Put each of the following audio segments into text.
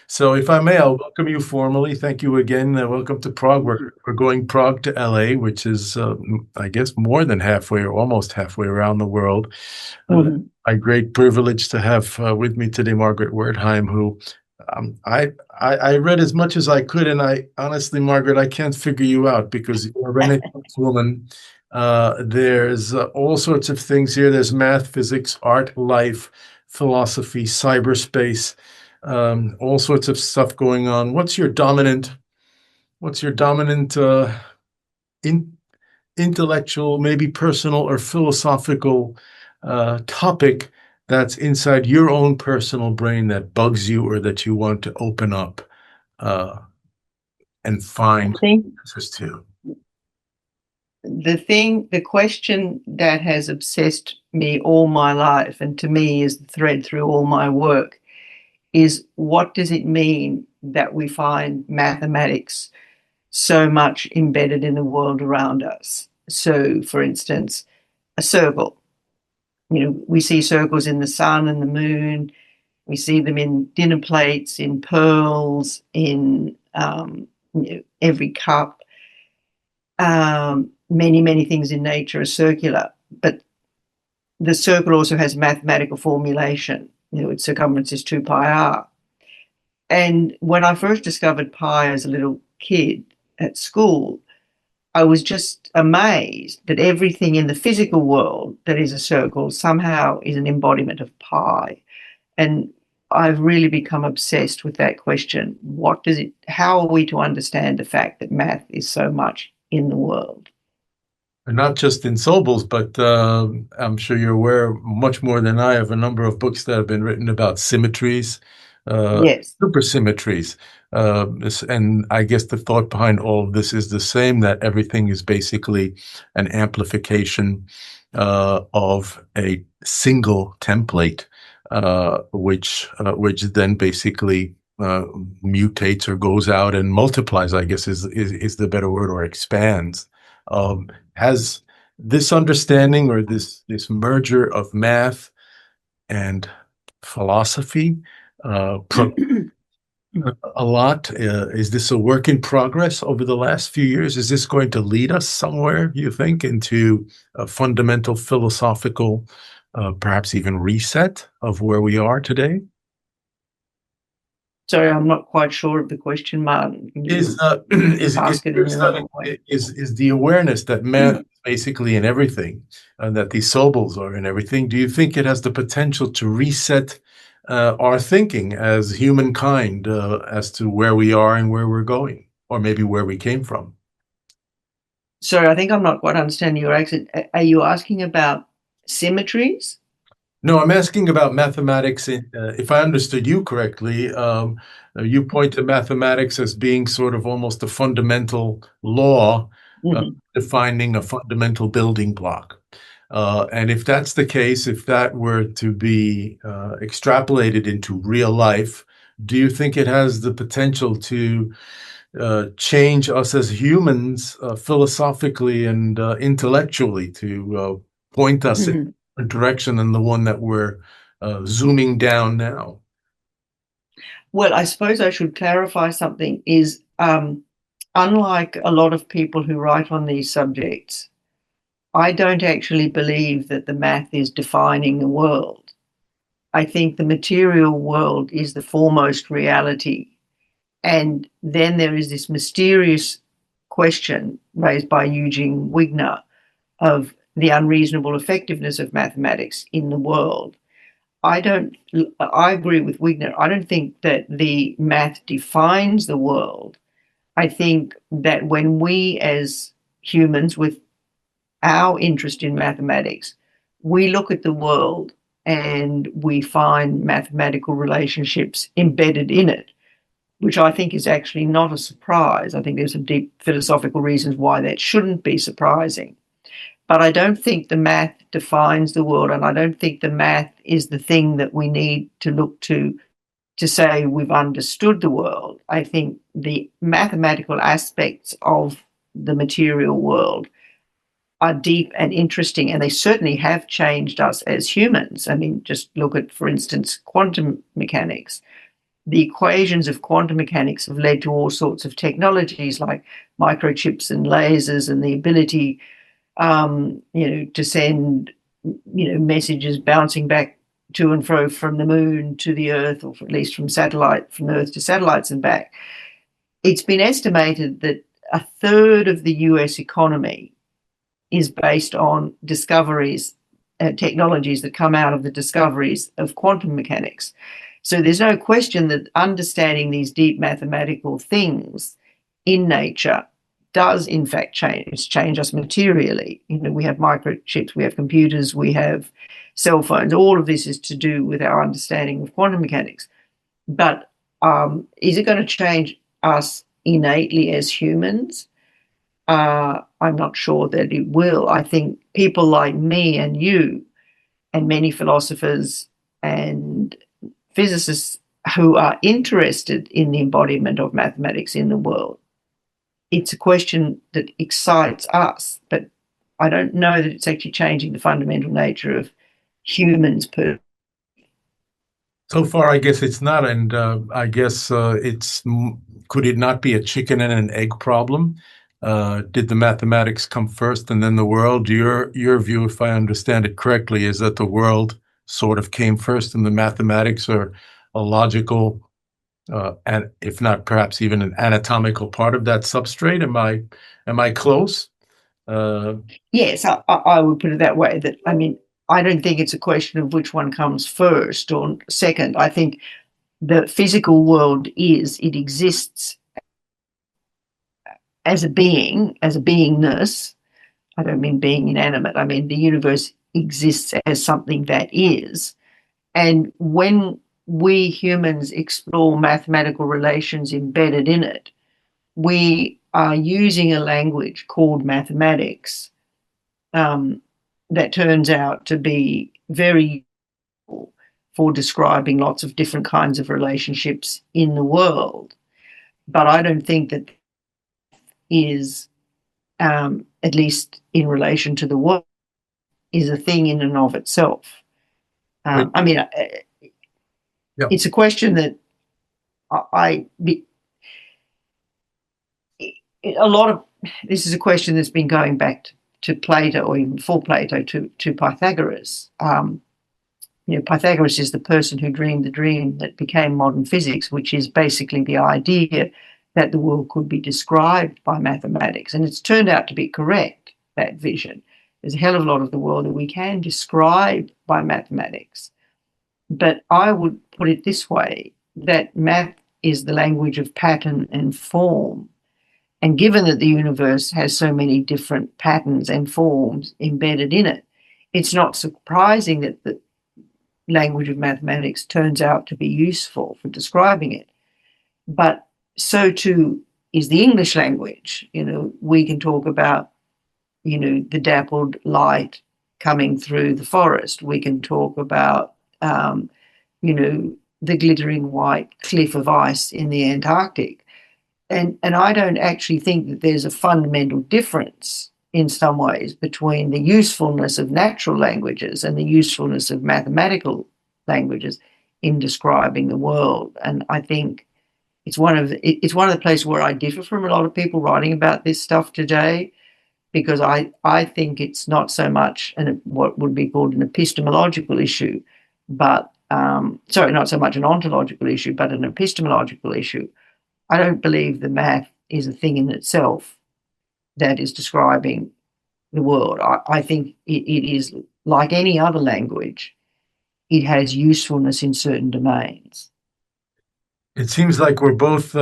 So if I may, I'll welcome you formally. Thank you again. Welcome to Prague. We're going Prague to LA, which is, I guess, more than halfway or almost halfway around the world. A great privilege to have with me today Margaret Wertheim, who I read as much as I could, and I honestly, Margaret, I can't figure you out because you're a Renaissance woman. There's all sorts of things here. There's math, physics, art, life, philosophy, cyberspace, all sorts of stuff going on. What's your dominant intellectual, maybe personal or philosophical topic that's inside your own personal brain that bugs you or that you want to open up and find answers to? The question that has obsessed me all my life, and to me is the thread through all my work, is what does it mean that we find mathematics so much embedded in the world around us? So, for instance, a circle. We see circles in the sun and the moon. We see them in dinner plates, in pearls, in every cup. Many, many things in nature are circular, but the circle also has mathematical formulation. Its circumference is 2 pi r. And when I first discovered pi as a little kid at school, I was just amazed that everything in the physical world that is a circle somehow is an embodiment of pi. And I've really become obsessed with that question. How are we to understand the fact that math is so much in the world? And not just in Sobel's, but I'm sure you're aware much more than I of a number of books that have been written about symmetries, yes, supersymmetries. And I guess the thought behind all of this is the same, that everything is basically an amplification of a single template, which then basically mutates or goes out and multiplies, I guess is the better word, or expands. Has this understanding or this merger of math and philosophy a lot? Is this a work in progress over the last few years? Is this going to lead us somewhere, you think, into a fundamental philosophical, perhaps even reset of where we are today? Sorry, I'm not quite sure of the question, Martin. Is the awareness that math is basically in everything, and that these Sobels are in everything, do you think it has the potential to reset our thinking as humankind as to where we are and where we're going, or maybe where we came from? Sorry, I think I'm not quite understanding your accent. Are you asking about symmetries? No, I'm asking about mathematics. If I understood you correctly, you point to mathematics as being sort of almost a fundamental law, defining a fundamental building block. And if that's the case, if that were to be extrapolated into real life, do you think it has the potential to change us as humans philosophically and intellectually, to point us in a direction than the one that we're zooming down now? Well, I suppose I should clarify something, is unlike a lot of people who write on these subjects, I don't actually believe that the math is defining the world. I think the material world is the foremost reality. And then there is this mysterious question raised by Eugene Wigner of the unreasonable effectiveness of mathematics in the world. I agree with Wigner. I don't think that the math defines the world. I think that when we as humans with our interest in mathematics, we look at the world and we find mathematical relationships embedded in it, which I think is actually not a surprise. I think there's some deep philosophical reasons why that shouldn't be surprising. But I don't think the math defines the world, and I don't think the math is the thing that we need to look to say we've understood the world. I think the mathematical aspects of the material world are deep and interesting, and they certainly have changed us as humans. I mean, just look at, for instance, quantum mechanics. the equations of quantum mechanics have led to all sorts of technologies like microchips and lasers and the ability, to send, messages bouncing back to and fro from the moon to the Earth, or at least from Earth to satellites and back. It's been estimated that a third of the US economy is based on discoveries, technologies that come out of the discoveries of quantum mechanics. So there's no question that understanding these deep mathematical things in nature does in fact change us materially. We have microchips, we have computers, we have cell phones. All of this is to do with our understanding of quantum mechanics. But is it going to change us innately as humans? I'm not sure that it will. I think people like me and you and many philosophers and physicists who are interested in the embodiment of mathematics in the world, it's a question that excites us, but I don't know that it's actually changing the fundamental nature of humans per. So far, I guess it's not, and I guess could it not be a chicken and an egg problem? Did the mathematics come first and then the world? Your view, if I understand it correctly, is that the world sort of came first and the mathematics are a logical, and if not perhaps even an anatomical part of that substrate. Am I close? Yes, I would put it that way. That, I mean, I don't think it's a question of which one comes first or second. I think the physical world it exists as a being, as a beingness. I don't mean being inanimate. I mean the universe exists as something that is. And when we humans explore mathematical relations embedded in it, we are using a language called mathematics that turns out to be very useful for describing lots of different kinds of relationships in the world. But I don't think that is, at least in relation to the world, is a thing in and of itself. I mean, it's a question that this is a question that's been going back to Plato, or even before Plato, to Pythagoras. Pythagoras is the person who dreamed the dream that became modern physics, which is basically the idea that the world could be described by mathematics. And it's turned out to be correct, that vision. There's a hell of a lot of the world that we can describe by mathematics. But I would put it this way, that math is the language of pattern and form. And given that the universe has so many different patterns and forms embedded in it, it's not surprising that the language of mathematics turns out to be useful for describing it. But so too is the English language. We can talk about, the dappled light coming through the forest. We can talk about, the glittering white cliff of ice in the Antarctic. And I don't actually think that there's a fundamental difference in some ways between the usefulness of natural languages and the usefulness of mathematical languages in describing the world. And I think it's one of the places where I differ from a lot of people writing about this stuff today, because I think it's not so much what would be called an epistemological issue, but not so much an ontological issue, but an epistemological issue. I don't believe the math is a thing in itself that is describing the world. I think it is like any other language. It has usefulness in certain domains. It seems like we're both,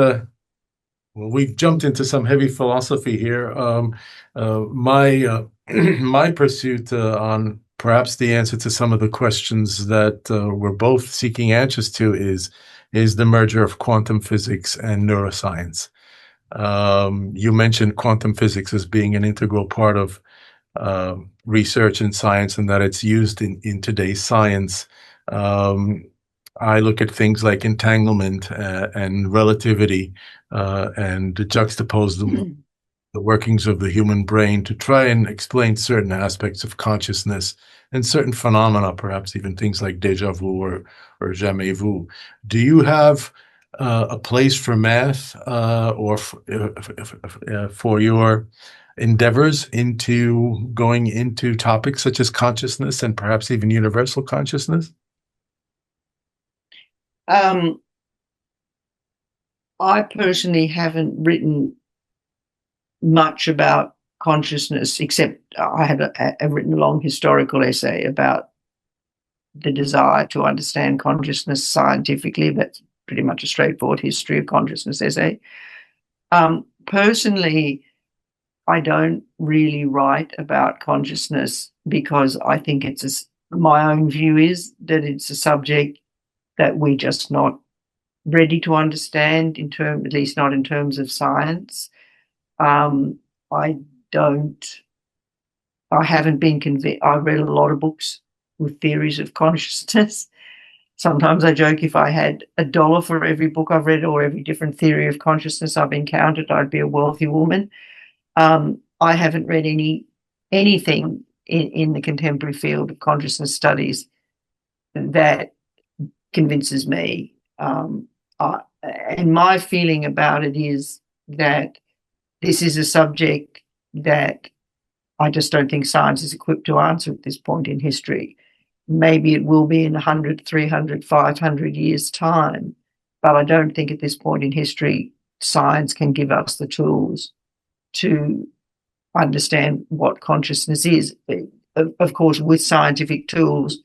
we've jumped into some heavy philosophy here. My pursuit on perhaps the answer to some of the questions that we're both seeking answers to is the merger of quantum physics and neuroscience. You mentioned quantum physics as being an integral part of research in science, and that it's used in today's science. I look at things like entanglement and relativity and juxtapose the workings of the human brain to try and explain certain aspects of consciousness and certain phenomena, perhaps even things like déjà vu or jamais vu. Do you have a place for math or for your endeavors into going into topics such as consciousness and perhaps even universal consciousness? I personally haven't written much about consciousness, except I had written a long historical essay about the desire to understand consciousness scientifically. That's pretty much a straightforward history of consciousness essay. Personally, I don't really write about consciousness because I think my own view is that it's a subject that we're just not ready to understand, at least not in terms of science. I haven't been convinced. I read a lot of books with theories of consciousness. Sometimes I joke if I had $1 for every book I've read or every different theory of consciousness I've encountered, I'd be a wealthy woman. I haven't read anything in the contemporary field of consciousness studies that convinces me. And my feeling about it is that this is a subject that I just don't think science is equipped to answer at this point in history. Maybe it will be in 100, 300, 500 years' time, but I don't think at this point in history science can give us the tools to understand what consciousness is. Of course, with scientific tools,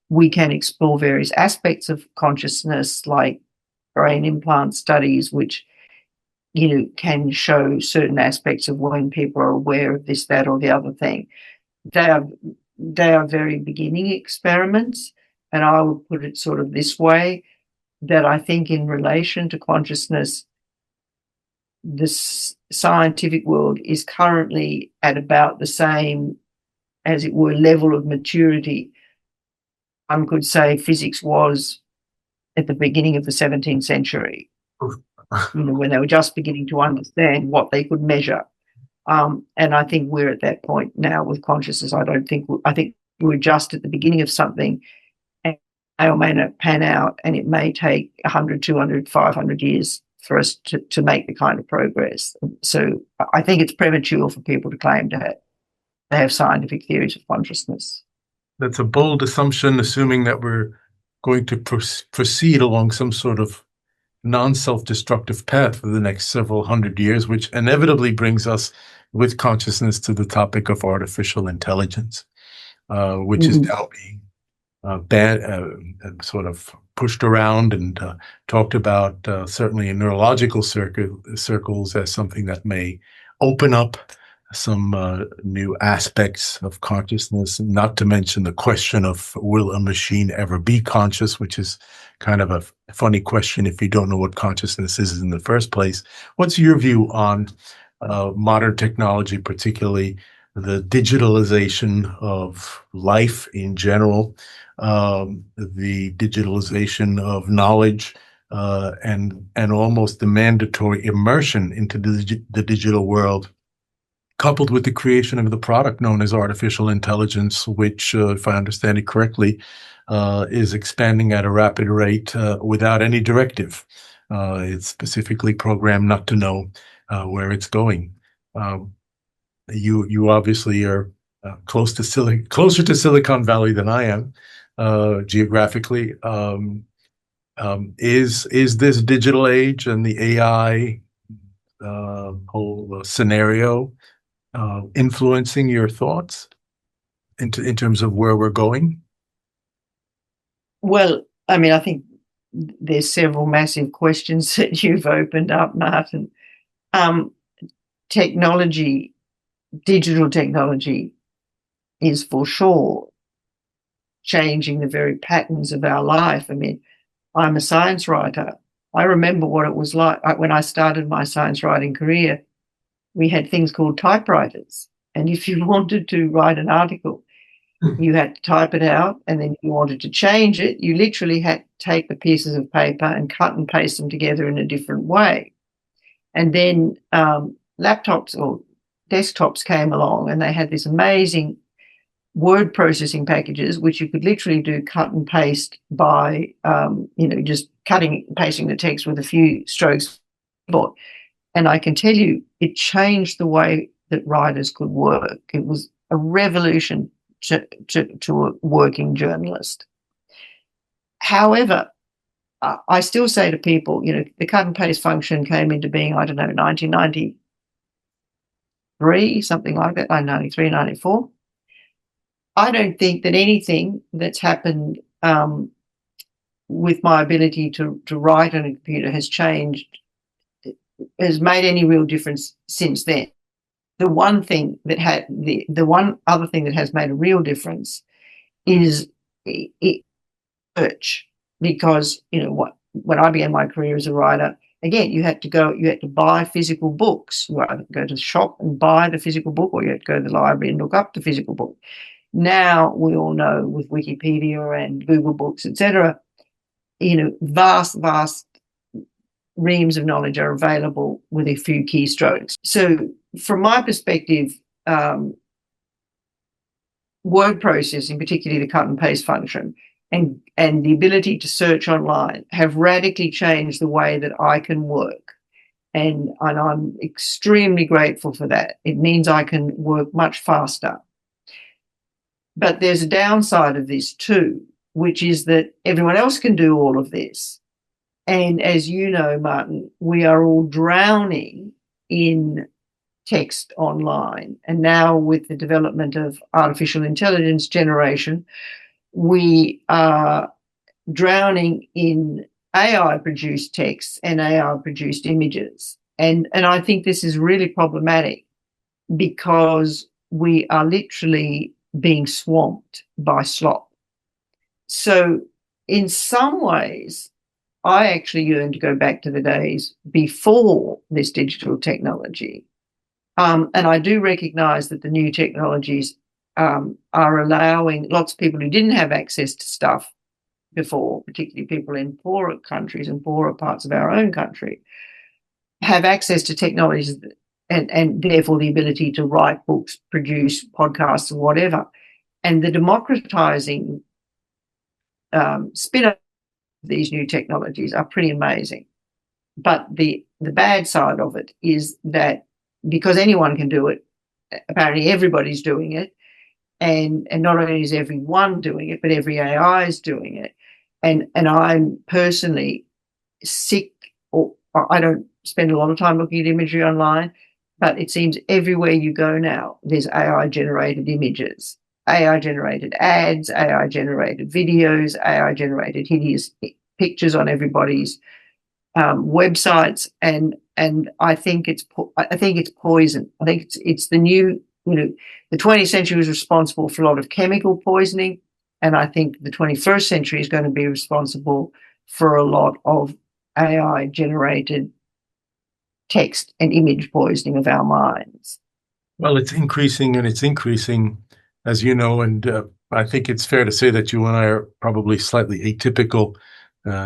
we can explore various aspects of consciousness, like brain implant studies, which can show certain aspects of when people are aware of this, that, or the other thing. They are very beginning experiments, and I would put it sort of this way, that I think in relation to consciousness, the scientific world is currently at about the same, as it were, level of maturity. I could say physics was at the beginning of the 17th century, when they were just beginning to understand what they could measure. And I think we're at that point now with consciousness. I think we're just at the beginning of something, and may or may not pan out, and it may take 100, 200, 500 years for us to make the kind of progress. So I think it's premature for people to claim to have scientific theories of consciousness. That's a bold assumption, assuming that we're going to proceed along some sort of non-self-destructive path for the next several hundred years, which inevitably brings us with consciousness to the topic of artificial intelligence, which is now being sort of pushed around and talked about, certainly in neurological circles, as something that may open up some new aspects of consciousness, not to mention the question of will a machine ever be conscious, which is kind of a funny question if you don't know what consciousness is in the first place. What's your view on modern technology, particularly the digitalization of life in general, the digitalization of knowledge, and almost the mandatory immersion into the digital world, coupled with the creation of the product known as artificial intelligence, which, if I understand it correctly, is expanding at a rapid rate without any directive. It's specifically programmed not to know where it's going. You obviously are closer to Silicon Valley than I am geographically. Is this digital age and the AI whole scenario influencing your thoughts in terms of where we're going? Well, I mean, I think there's several massive questions that you've opened up, Martin. Technology, digital technology, is for sure changing the very patterns of our life. I mean, I'm a science writer. I remember what it was like when I started my science writing career. We had things called typewriters, and if you wanted to write an article, you had to type it out, and then if you wanted to change it, you literally had to take the pieces of paper and cut and paste them together in a different way. And then laptops or desktops came along, and they had this amazing word processing packages, which you could literally do cut and paste by, just cutting and pasting the text with a few strokes. And I can tell you, it changed the way that writers could work. It was a revolution to a working journalist. However, I still say to people, the cut and paste function came into being, 1993, something like that, 1993, 94. I don't think that anything that's happened with my ability to write on a computer has made any real difference since then. The one thing that the one other thing that has made a real difference is search, because when I began my career as a writer, again, you had to buy physical books. You had to go to the shop and buy the physical book, or you had to go to the library and look up the physical book. Now we all know, with Wikipedia and Google Books, etc., vast reams of knowledge are available with a few keystrokes. So from my perspective, word processing, particularly the cut and paste function, and the ability to search online have radically changed the way that I can work. And I'm extremely grateful for that. It means I can work much faster. But there's a downside of this too, which is that everyone else can do all of this. And as you know, Martin, we are all drowning in text online. And now with the development of artificial intelligence generation, we are drowning in AI-produced text and AI-produced images. And I think this is really problematic, because we are literally being swamped by slop. So in some ways, I actually yearn to go back to the days before this digital technology. And I do recognise that the new technologies are allowing lots of people who didn't have access to stuff before, particularly people in poorer countries and poorer parts of our own country, have access to technologies and therefore the ability to write books, produce podcasts, and whatever. And the democratising spin-off of these new technologies are pretty amazing. But the bad side of it is that because anyone can do it, apparently everybody's doing it. And not only is everyone doing it, but every AI is doing it. And I'm personally sick, or I don't spend a lot of time looking at imagery online, but it seems everywhere you go now, there's AI-generated images, AI-generated ads, AI-generated videos, AI-generated hideous pictures on everybody's websites, and I think it's poison. I think it's the new, the 20th century was responsible for a lot of chemical poisoning, and I think the 21st century is going to be responsible for a lot of AI-generated text and image poisoning of our minds. Well, it's increasing, as you know, and I think it's fair to say that you and I are probably slightly atypical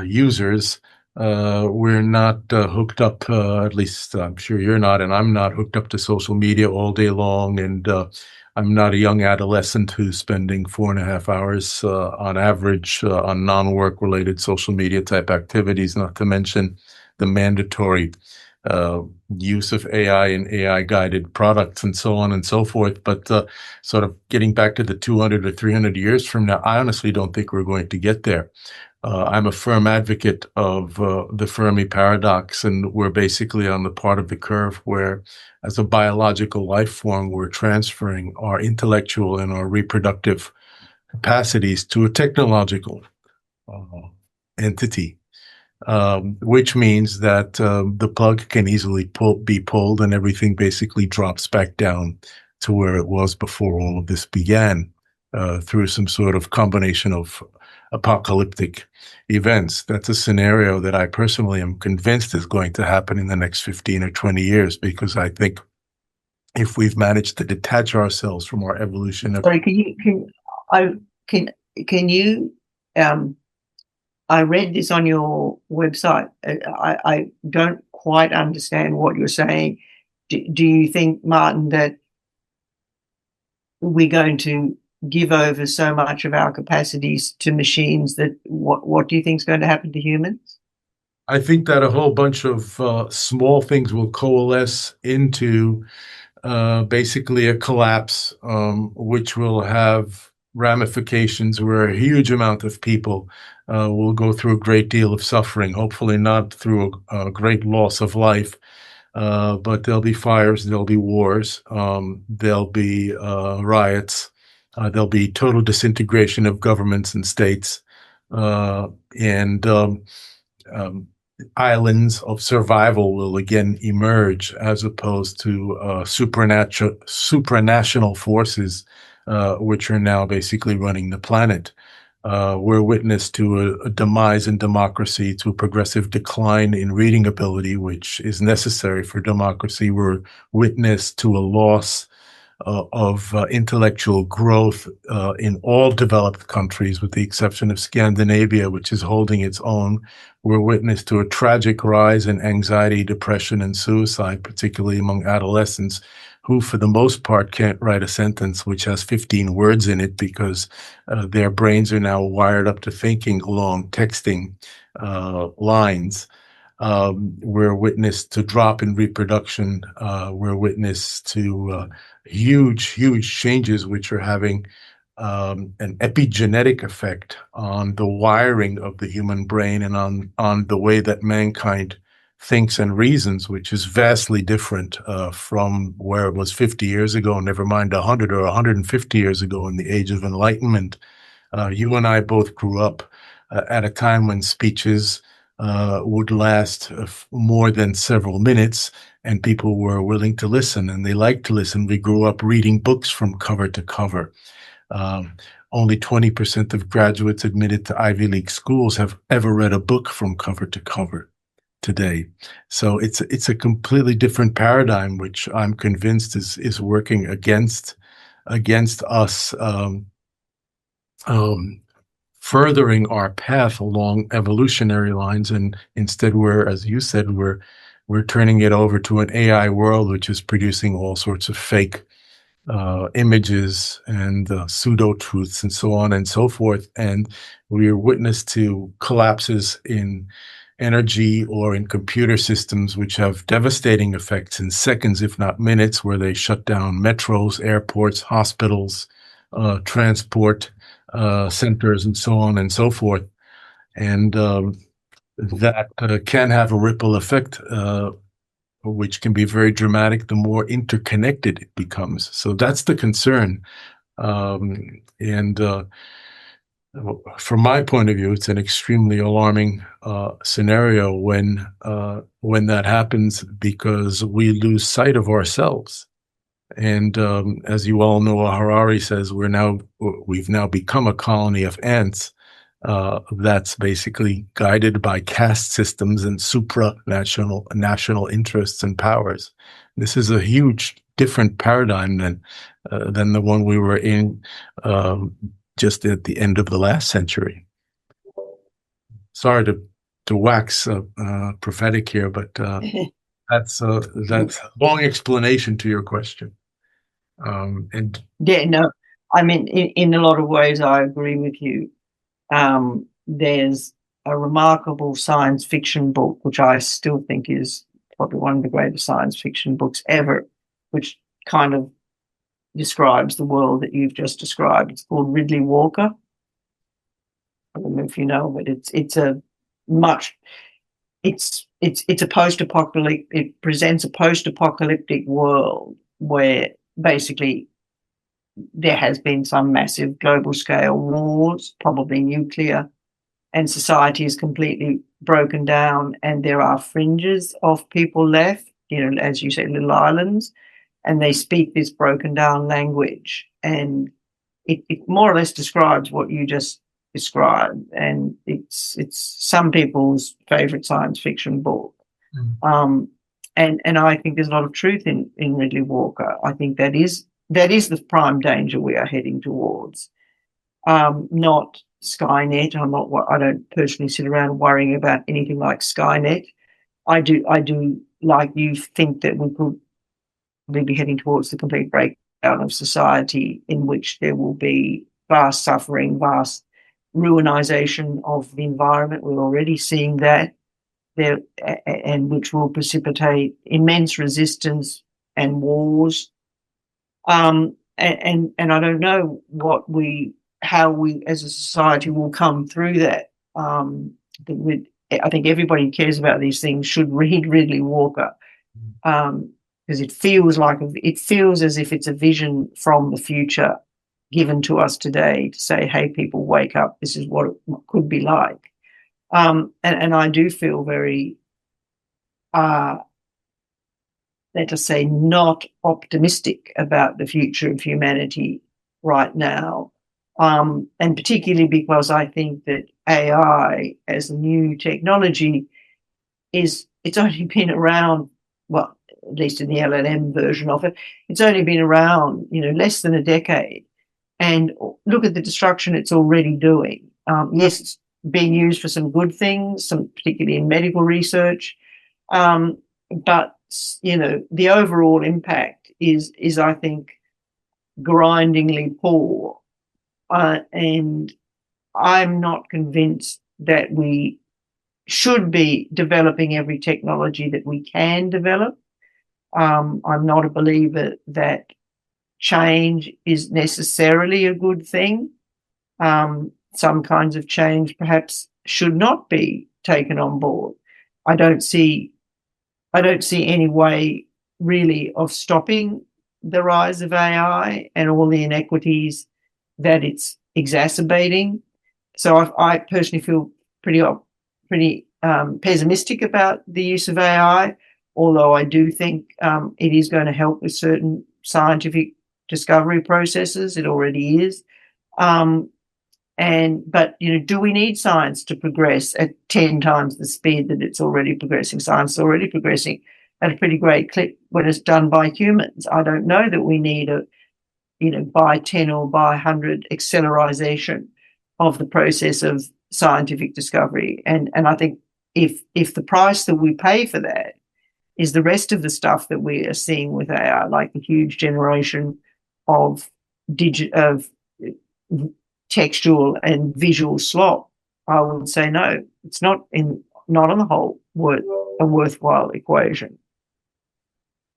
users. We're not hooked up, at least I'm sure you're not, and I'm not hooked up to social media all day long, and I'm not a young adolescent who's spending 4.5 hours on average on non-work related social media type activities, not to mention the mandatory use of AI and AI guided products and so on and so forth. But sort of getting back to the 200 or 300 years from now, I honestly don't think we're going to get there. I'm a firm advocate of the Fermi paradox, and we're basically on the part of the curve where, as a biological life form, we're transferring our intellectual and our reproductive capacities to a technological entity, which means that the plug can easily be pulled and everything basically drops back down to where it was before all of this began, through some sort of combination of apocalyptic events. That's a scenario that I personally am convinced is going to happen in the next 15 or 20 years, because I think if we've managed to detach ourselves from our evolution of... Sorry, can you I read this on your website. I don't quite understand what you're saying. Do you think, Martin, that we're going to give over so much of our capacities to machines that what do you think is going to happen to humans? I think that a whole bunch of small things will coalesce into basically a collapse, which will have ramifications where a huge amount of people will go through a great deal of suffering, hopefully not through a great loss of life, but there'll be fires, there'll be wars, there'll be riots, there'll be total disintegration of governments and states, and islands of survival will again emerge, as opposed to supranational forces, which are now basically running the planet. We're witness to a demise in democracy, to a progressive decline in reading ability, which is necessary for democracy. We're witness to a loss of intellectual growth in all developed countries, with the exception of Scandinavia, which is holding its own. We're witness to a tragic rise in anxiety, depression, and suicide, particularly among adolescents, who for the most part can't write a sentence which has 15 words in it, because their brains are now wired up to thinking along texting lines. We're witness to drop in reproduction. We're witness to huge changes which are having an epigenetic effect on the wiring of the human brain and on the way that mankind thinks and reasons, which is vastly different from where it was 50 years ago, never mind 100 or 150 years ago in the Age of Enlightenment. You and I both grew up at a time when speeches would last more than several minutes, and people were willing to listen, and they liked to listen. We grew up reading books from cover to cover. Only 20% of graduates admitted to Ivy League schools have ever read a book from cover to cover today. So it's a completely different paradigm, which I'm convinced is working against us furthering our path along evolutionary lines, and instead we're, as you said, we're turning it over to an AI world, which is producing all sorts of fake images and pseudo-truths and so on and so forth. And we're witness to collapses in energy or in computer systems, which have devastating effects in seconds, if not minutes, where they shut down metros, airports, hospitals, transport centers, and so on and so forth. And that can have a ripple effect, which can be very dramatic the more interconnected it becomes. So that's the concern. And from my point of view, it's an extremely alarming scenario when that happens, because we lose sight of ourselves. And as you all know, Harari says we've now become a colony of ants that's basically guided by caste systems and national interests and powers. This is a huge different paradigm than the one we were in just at the end of the last century. Sorry to wax prophetic here, but that's a long explanation to your question. And yeah, no, I mean, in a lot of ways, I agree with you. There's a remarkable science fiction book, which I still think is probably one of the greatest science fiction books ever, which kind of describes the world that you've just described. It's called Ridley Walker. I don't know if you know, but it's a post-apocalyptic. It presents a post-apocalyptic world where basically there has been some massive global scale wars, probably nuclear, and society is completely broken down, and there are fringes of people left, as you said, little islands, and they speak this broken down language, and it more or less describes what you just described, and it's some people's favorite science fiction book. And I think there's a lot of truth in Ridley Walker. I think that is the prime danger we are heading towards. Not Skynet. I don't personally sit around worrying about anything like Skynet. I do like you think that we could be heading towards the complete breakdown of society, in which there will be vast suffering, vast ruinization of the environment. We're already seeing that. and which will precipitate immense resistance and wars. And I don't know how we as a society will come through that. I think everybody who cares about these things should read Ridley Walker, because it feels as if it's a vision from the future given to us today to say, hey, people, wake up, this is what it could be like. And I do feel very, let us say, not optimistic about the future of humanity right now, and particularly because I think that AI as a new technology it's only been around, well, at least in the LLM version of it, it's only been around, less than a decade. And look at the destruction it's already doing. Yes, it's being used for some good things, particularly in medical research, but the overall impact is I think grindingly poor, and I'm not convinced that we should be developing every technology that we can develop. I'm not a believer that change is necessarily a good thing. Some kinds of change perhaps should not be taken on board. I don't see any way really of stopping the rise of AI and all the inequities that it's exacerbating. So I personally feel pretty pessimistic about the use of AI, although I do think it is going to help with certain scientific discovery processes. It already is. But do we need science to progress at 10 times the speed that it's already progressing? Science is already progressing at a pretty great clip when it's done by humans. I don't know that we need by 10 or by 100 accelerization of the process of scientific discovery. And I think if the price that we pay for that is the rest of the stuff that we are seeing with AI, like the huge generation of textual and visual slop, I would say no, it's not on the whole a worthwhile equation.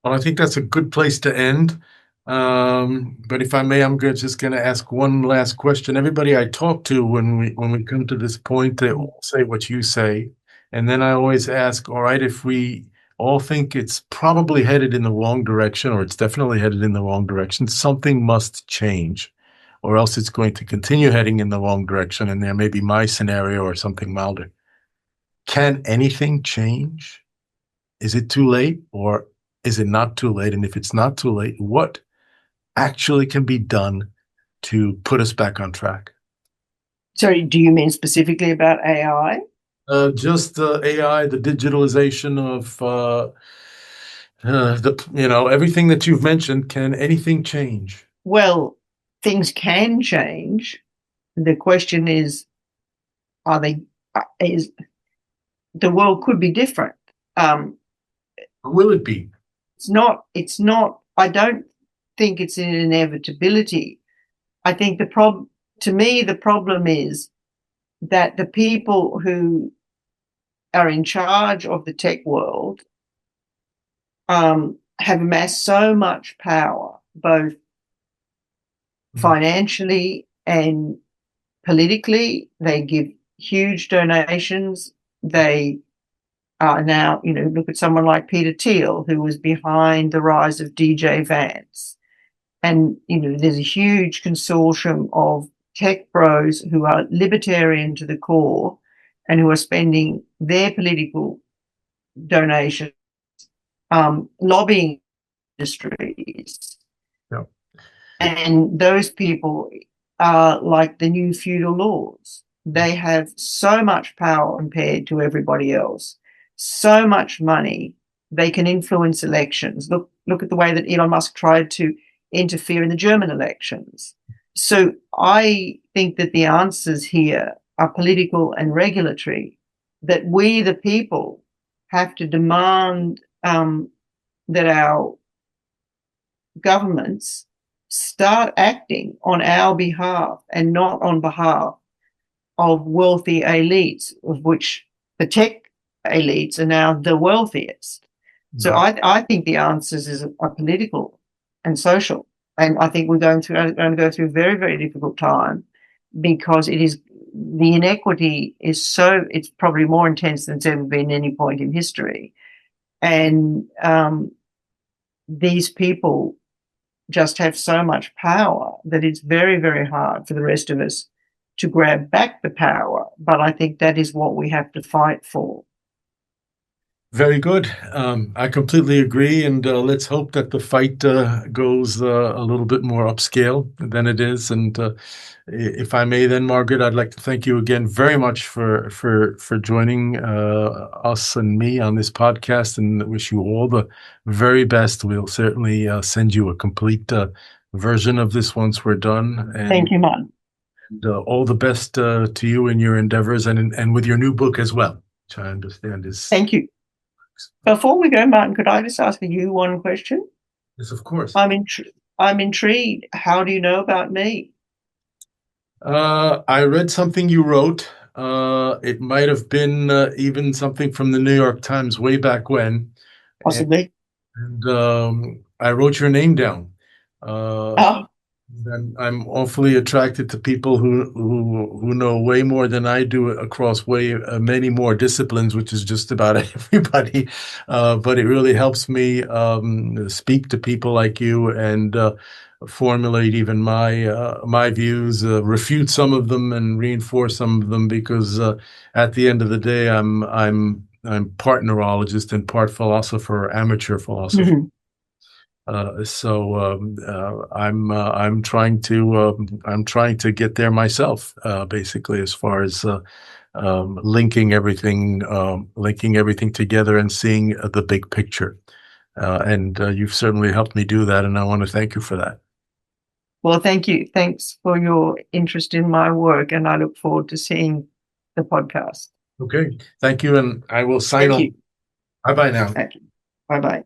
Well, I think that's a good place to end. But if I may, I'm just going to ask one last question. Everybody I talk to when we come to this point, they all say what you say. And then I always ask, all right, if we all think it's probably headed in the wrong direction, or it's definitely headed in the wrong direction, something must change, or else it's going to continue heading in the wrong direction. And there may be my scenario or something milder. Can anything change? Is it too late, or is it not too late? And if it's not too late, what actually can be done to put us back on track? Sorry, do you mean specifically about AI? Just AI, the digitalization of everything that you've mentioned. Can anything change? Well, things can change. The question is, the world could be different. Will it be? It's not. I don't think it's an inevitability. I think to me, the problem is that the people who are in charge of the tech world have amassed so much power, both financially and politically. They give huge donations. They are now, look at someone like Peter Thiel, who was behind the rise of DJ Vance. And, there's a huge consortium of tech bros who are libertarian to the core and who are spending their political donations lobbying industries. Yeah. And those people are like the new feudal lords. They have so much power compared to everybody else, so much money. They can influence elections. Look at the way that Elon Musk tried to interfere in the German elections. So I think that the answers here are political and regulatory, that we, the people, have to demand that our governments start acting on our behalf and not on behalf of wealthy elites, of which the tech elites are now the wealthiest. So I think the answers are political and social. And I think we're going to go through a very, very difficult time, because the inequity is it's probably more intense than it's ever been any point in history. And these people just have so much power that it's very, very hard for the rest of us to grab back the power. But I think that is what we have to fight for. Very good. I completely agree, and let's hope that the fight goes a little bit more upscale than it is. And if I may, then, Margaret, I'd like to thank you again very much for joining us and me on this podcast, and wish you all the very best. We'll certainly send you a complete version of this once we're done. And, thank you, Martin. And all the best to you in your endeavors, and with your new book as well, which I understand is. Thank you. Before we go, Martin, could I just ask you one question? Yes, of course. I'm intrigued. How do you know about me? I read something you wrote. It might have been even something from the New York Times way back when. Possibly. And I wrote your name down. And I'm awfully attracted to people who know way more than I do across many more disciplines, which is just about everybody. But it really helps me speak to people like you and formulate even my views, refute some of them, and reinforce some of them. Because at the end of the day, I'm part neurologist and part philosopher, amateur philosopher. Mm-hmm. So I'm trying to get there myself, basically, as far as linking everything together and seeing the big picture. And you've certainly helped me do that, and I want to thank you for that. Well, thank you. Thanks for your interest in my work, and I look forward to seeing the podcast. Okay, thank you, and I will sign off. Bye-bye now. Thank you. Bye-bye.